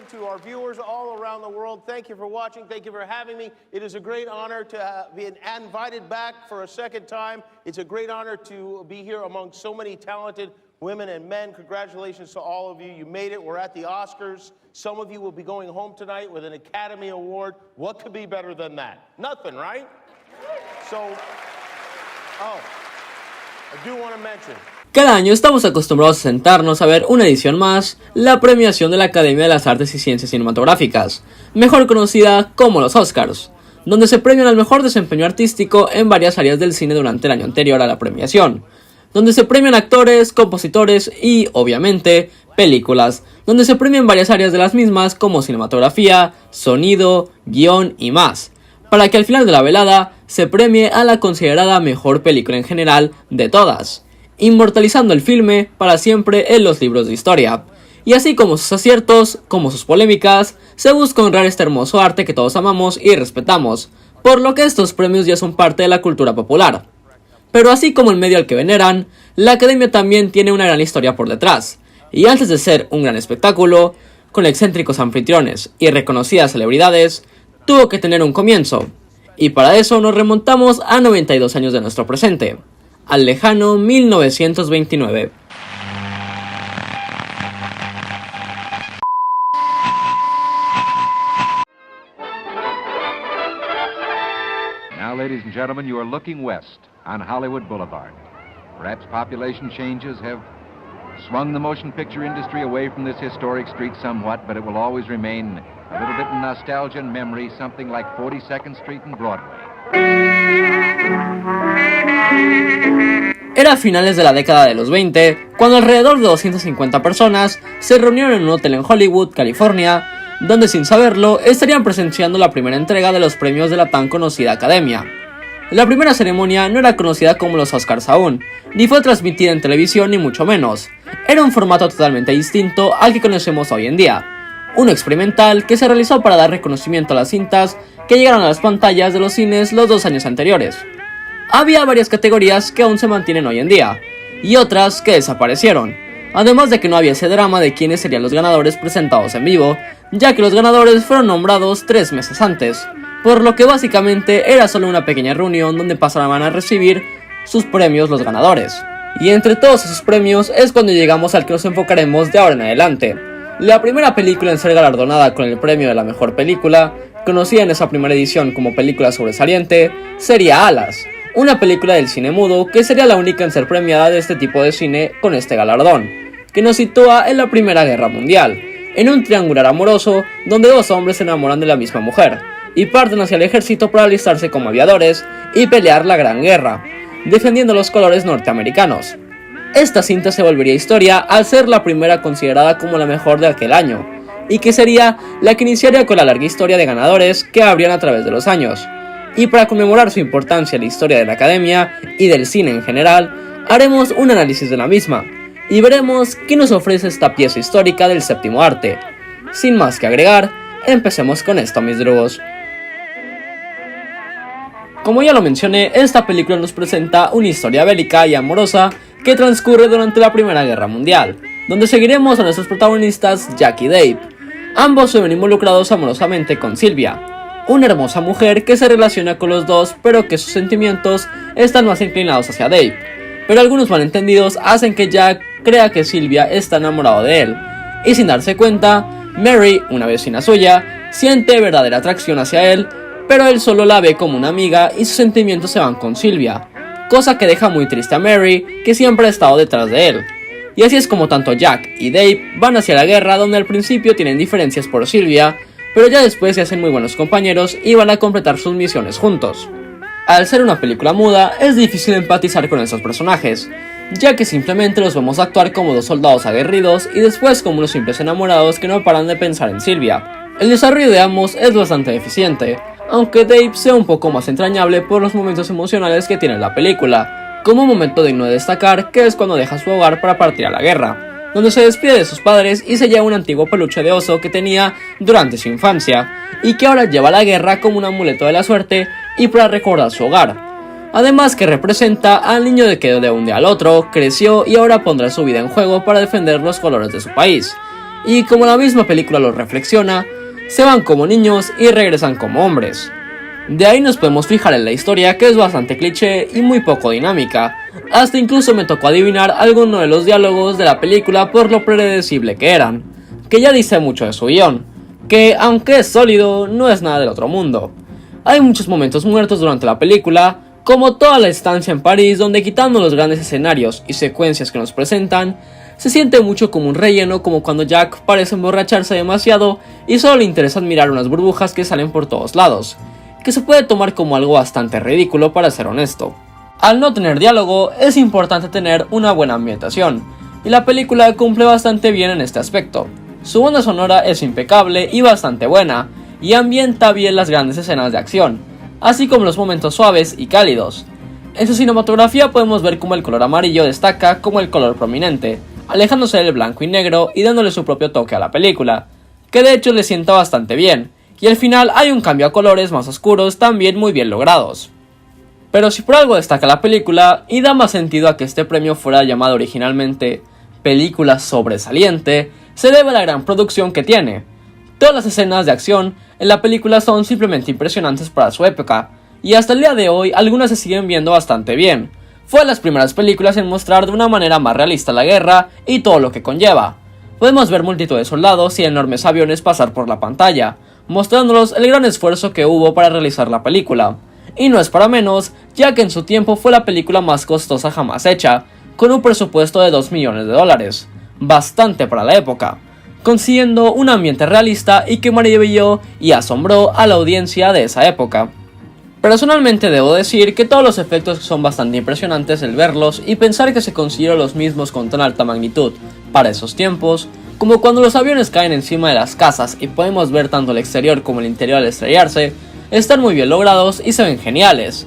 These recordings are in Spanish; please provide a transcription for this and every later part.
gentlemen, to our viewers all around the world, thank you for watching. Thank you for having me. It is a great honor to be invited back for a second time. It's a great honor to be here among so many talented women and men. Congratulations to all of you. You made it. We're at the Oscars. Some of you will be going home tonight with an Academy Award. What could be better than that? Nothing, right? So, I do want to mention. Cada año estamos acostumbrados a sentarnos a ver una edición más, la premiación de la Academia de las Artes y Ciencias Cinematográficas, mejor conocida como los Oscars, donde se premian al mejor desempeño artístico en varias áreas del cine durante el año anterior a la premiación, donde se premian actores, compositores y, obviamente, películas, donde se premian varias áreas de las mismas como cinematografía, sonido, guión y más, para que al final de la velada se premie a la considerada mejor película en general de todas, inmortalizando el filme para siempre en los libros de historia. Y así como sus aciertos, como sus polémicas, se busca honrar este hermoso arte que todos amamos y respetamos, por lo que estos premios ya son parte de la cultura popular. Pero así como el medio al que veneran, la Academia también tiene una gran historia por detrás, y antes de ser un gran espectáculo, con excéntricos anfitriones y reconocidas celebridades, tuvo que tener un comienzo, y para eso nos remontamos a 92 años de nuestro presente, al lejano 1929. Now, ladies and gentlemen, you are looking west on Hollywood Boulevard. Perhaps population changes have swung the motion picture industry away from this historic street somewhat, but it will always remain a little bit in nostalgia and memory, something like 42nd Street and Broadway. Era a finales de la década de los 20, cuando alrededor de 250 personas se reunieron en un hotel en Hollywood, California, donde sin saberlo estarían presenciando la primera entrega de los premios de la tan conocida Academia. La primera ceremonia no era conocida como los Oscars aún, ni fue transmitida en televisión ni mucho menos. Era un formato totalmente distinto al que conocemos hoy en día, uno experimental que se realizó para dar reconocimiento a las cintas que llegaron a las pantallas de los cines los 2 años anteriores. Había varias categorías que aún se mantienen hoy en día, y otras que desaparecieron, además de que no había ese drama de quiénes serían los ganadores presentados en vivo, ya que los ganadores fueron nombrados 3 meses antes, por lo que básicamente era solo una pequeña reunión donde pasaban a recibir sus premios los ganadores. Y entre todos esos premios es cuando llegamos al que nos enfocaremos de ahora en adelante. La primera película en ser galardonada con el premio de la mejor película, conocida en esa primera edición como película sobresaliente, sería Alas, una película del cine mudo que sería la única en ser premiada de este tipo de cine con este galardón, que nos sitúa en la Primera Guerra Mundial, en un triangular amoroso donde 2 hombres se enamoran de la misma mujer, y parten hacia el ejército para alistarse como aviadores y pelear la Gran Guerra, defendiendo los colores norteamericanos. Esta cinta se volvería historia al ser la primera considerada como la mejor de aquel año, y que sería la que iniciaría con la larga historia de ganadores que habrían a través de los años. Y para conmemorar su importancia en la historia de la Academia y del cine en general, haremos un análisis de la misma, y veremos qué nos ofrece esta pieza histórica del séptimo arte. Sin más que agregar, empecemos con esto, mis drugos. Como ya lo mencioné, esta película nos presenta una historia bélica y amorosa que transcurre durante la Primera Guerra Mundial, donde seguiremos a nuestros protagonistas Jack y Dave. Ambos se ven involucrados amorosamente con Sylvia, una hermosa mujer que se relaciona con los dos, pero que sus sentimientos están más inclinados hacia Dave. Pero algunos malentendidos hacen que Jack crea que Sylvia está enamorado de él, y sin darse cuenta, Mary, una vecina suya, siente verdadera atracción hacia él, pero él solo la ve como una amiga y sus sentimientos se van con Sylvia, cosa que deja muy triste a Mary, que siempre ha estado detrás de él. Y así es como tanto Jack y Dave van hacia la guerra, donde al principio tienen diferencias por Sylvia, pero ya después se hacen muy buenos compañeros y van a completar sus misiones juntos. Al ser una película muda, es difícil empatizar con estos personajes, ya que simplemente los vemos actuar como 2 soldados aguerridos y después como unos simples enamorados que no paran de pensar en Sylvia. El desarrollo de ambos es bastante eficiente, aunque Dave sea un poco más entrañable por los momentos emocionales que tiene la película, como un momento digno de destacar que es cuando deja su hogar para partir a la guerra, donde se despide de sus padres y se lleva un antiguo peluche de oso que tenía durante su infancia, y que ahora lleva a la guerra como un amuleto de la suerte y para recordar su hogar. Además que representa al niño que de un día al otro creció y ahora pondrá su vida en juego para defender los colores de su país. y como la misma película lo reflexiona, se van como niños y regresan como hombres. De ahí nos podemos fijar en la historia, que es bastante cliché y muy poco dinámica. Hasta incluso me tocó adivinar alguno de los diálogos de la película por lo predecible que eran, que ya dice mucho de su guión, que aunque es sólido, no es nada del otro mundo. Hay muchos momentos muertos durante la película, como toda la estancia en París, donde quitando los grandes escenarios y secuencias que nos presentan, se siente mucho como un relleno, como cuando Jack parece emborracharse demasiado y solo le interesa admirar unas burbujas que salen por todos lados, que se puede tomar como algo bastante ridículo, para ser honesto. Al no tener diálogo, es importante tener una buena ambientación, y la película cumple bastante bien en este aspecto. Su banda sonora es impecable y bastante buena, y ambienta bien las grandes escenas de acción, así como los momentos suaves y cálidos. En su cinematografía podemos ver cómo el color amarillo destaca como el color prominente, alejándose del blanco y negro y dándole su propio toque a la película, que de hecho le sienta bastante bien, y al final hay un cambio a colores más oscuros también muy bien logrados. Pero si por algo destaca la película, y da más sentido a que este premio fuera llamado originalmente película sobresaliente, se debe a la gran producción que tiene. Todas las escenas de acción en la película son simplemente impresionantes para su época, y hasta el día de hoy algunas se siguen viendo bastante bien. Fue de las primeras películas en mostrar de una manera más realista la guerra y todo lo que conlleva. Podemos ver multitud de soldados y enormes aviones pasar por la pantalla, mostrándonos el gran esfuerzo que hubo para realizar la película. Y no es para menos, ya que en su tiempo fue la película más costosa jamás hecha, con un presupuesto de $2 millones, bastante para la época, consiguiendo un ambiente realista y que maravilló y asombró a la audiencia de esa época. Personalmente debo decir que todos los efectos son bastante impresionantes el verlos y pensar que se consiguieron los mismos con tan alta magnitud para esos tiempos, como cuando los aviones caen encima de las casas y podemos ver tanto el exterior como el interior al estrellarse, están muy bien logrados y se ven geniales.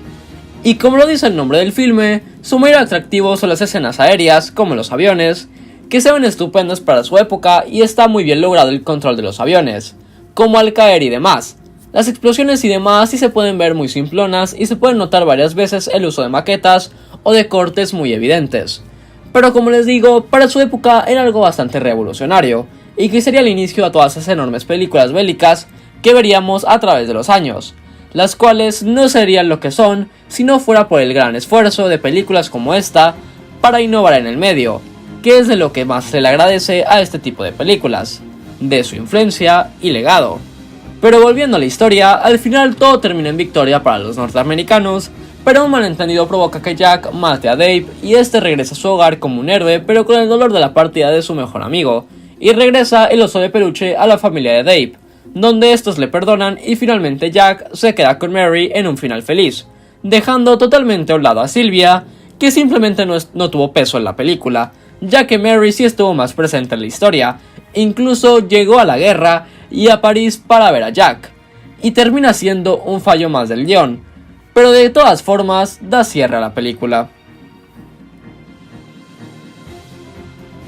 Y como lo dice el nombre del filme, su mayor atractivo son las escenas aéreas, como los aviones, que se ven estupendos para su época y está muy bien logrado el control de los aviones, como al caer y demás. Las explosiones y demás sí se pueden ver muy simplonas y se pueden notar varias veces el uso de maquetas o de cortes muy evidentes. Pero como les digo, para su época era algo bastante revolucionario, y que sería el inicio a todas esas enormes películas bélicas que veríamos a través de los años, las cuales no serían lo que son si no fuera por el gran esfuerzo de películas como esta para innovar en el medio, que es de lo que más se le agradece a este tipo de películas, de su influencia y legado. Pero volviendo a la historia, al final todo termina en victoria para los norteamericanos, pero un malentendido provoca que Jack mate a Dave y este regresa a su hogar como un héroe, pero con el dolor de la partida de su mejor amigo, y regresa el oso de peluche a la familia de Dave, donde estos le perdonan y finalmente Jack se queda con Mary en un final feliz, dejando totalmente a un lado a Sylvia, que simplemente no tuvo peso en la película, ya que Mary sí estuvo más presente en la historia, incluso llegó a la guerra y a París para ver a Jack, y termina siendo un fallo más del guión, pero de todas formas da cierre a la película.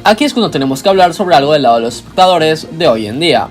Aquí es cuando tenemos que hablar sobre algo del lado de los espectadores de hoy en día.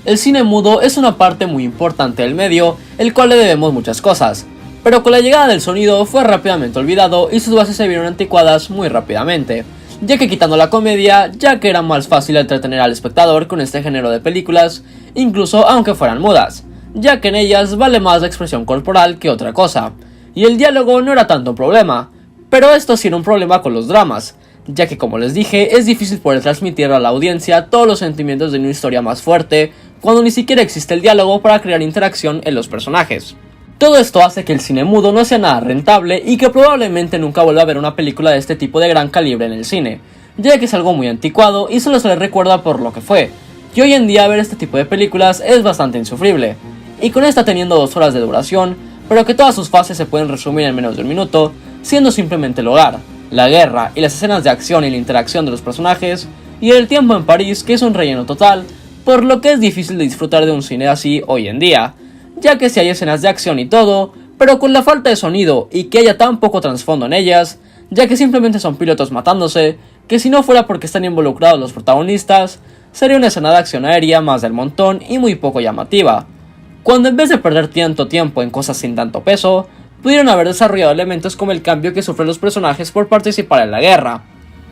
El cine mudo es una parte muy importante del medio, el cual le debemos muchas cosas, pero con la llegada del sonido fue rápidamente olvidado y sus bases se vieron anticuadas muy rápidamente, ya que quitando la comedia, ya que era más fácil entretener al espectador con este género de películas, incluso aunque fueran mudas, ya que en ellas vale más la expresión corporal que otra cosa, y el diálogo no era tanto un problema, pero esto sí era un problema con los dramas, ya que como les dije, es difícil poder transmitir a la audiencia todos los sentimientos de una historia más fuerte, cuando ni siquiera existe el diálogo para crear interacción en los personajes. Todo esto hace que el cine mudo no sea nada rentable y que probablemente nunca vuelva a ver una película de este tipo de gran calibre en el cine, ya que es algo muy anticuado y solo se le recuerda por lo que fue, y hoy en día ver este tipo de películas es bastante insufrible, y con esta teniendo 2 horas de duración, pero que todas sus fases se pueden resumir en menos de un minuto, siendo simplemente el hogar, la guerra y las escenas de acción y la interacción de los personajes, y el tiempo en París, que es un relleno total, por lo que es difícil de disfrutar de un cine así hoy en día, ya que sí hay escenas de acción y todo, pero con la falta de sonido y que haya tan poco trasfondo en ellas, ya que simplemente son pilotos matándose, que si no fuera porque están involucrados los protagonistas, sería una escena de acción aérea más del montón y muy poco llamativa, cuando en vez de perder tanto tiempo en cosas sin tanto peso, pudieron haber desarrollado elementos como el cambio que sufren los personajes por participar en la guerra.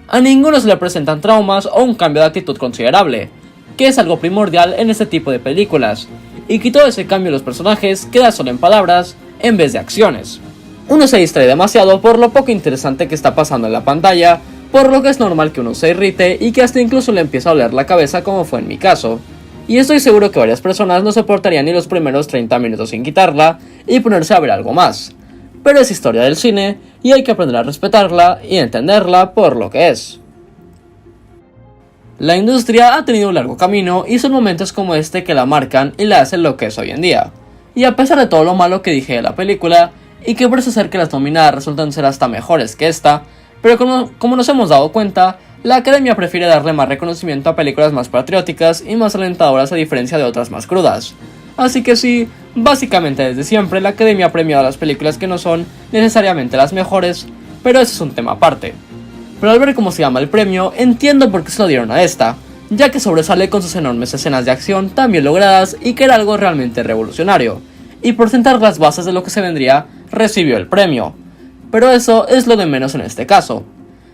A ninguno se le presentan traumas o un cambio de actitud considerable, que es algo primordial en este tipo de películas, y que todo ese cambio en los personajes queda solo en palabras en vez de acciones. Uno se distrae demasiado por lo poco interesante que está pasando en la pantalla, por lo que es normal que uno se irrite y que hasta incluso le empiece a doler la cabeza, como fue en mi caso. Y estoy seguro que varias personas no soportarían ni los primeros 30 minutos sin quitarla y ponerse a ver algo más. Pero es historia del cine y hay que aprender a respetarla y entenderla por lo que es. La industria ha tenido un largo camino y son momentos como este que la marcan y la hacen lo que es hoy en día. Y a pesar de todo lo malo que dije de la película, y que parece ser que las nominadas resultan ser hasta mejores que esta, pero como nos hemos dado cuenta, la Academia prefiere darle más reconocimiento a películas más patrióticas y más alentadoras a diferencia de otras más crudas. Así que sí, básicamente desde siempre la Academia ha premiado a las películas que no son necesariamente las mejores, pero ese es un tema aparte. Pero al ver cómo se llama el premio, entiendo por qué se lo dieron a esta, ya que sobresale con sus enormes escenas de acción tan bien logradas y que era algo realmente revolucionario, y por sentar las bases de lo que se vendría, recibió el premio. Pero eso es lo de menos en este caso.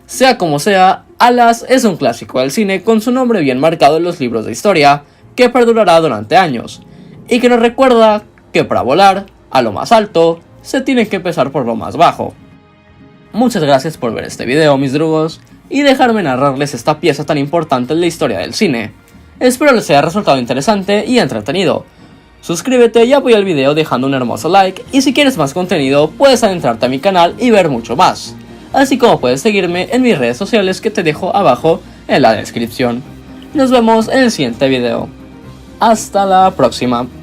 Sea como sea, Alas es un clásico del cine con su nombre bien marcado en los libros de historia, que perdurará durante años, y que nos recuerda que para volar a lo más alto, se tiene que empezar por lo más bajo. Muchas gracias por ver este video, mis drugos, y dejarme narrarles esta pieza tan importante en la historia del cine. Espero les haya resultado interesante y entretenido. Suscríbete y apoya el video dejando un hermoso like, y si quieres más contenido puedes adentrarte a mi canal y ver mucho más, así como puedes seguirme en mis redes sociales que te dejo abajo en la descripción. Nos vemos en el siguiente video. Hasta la próxima.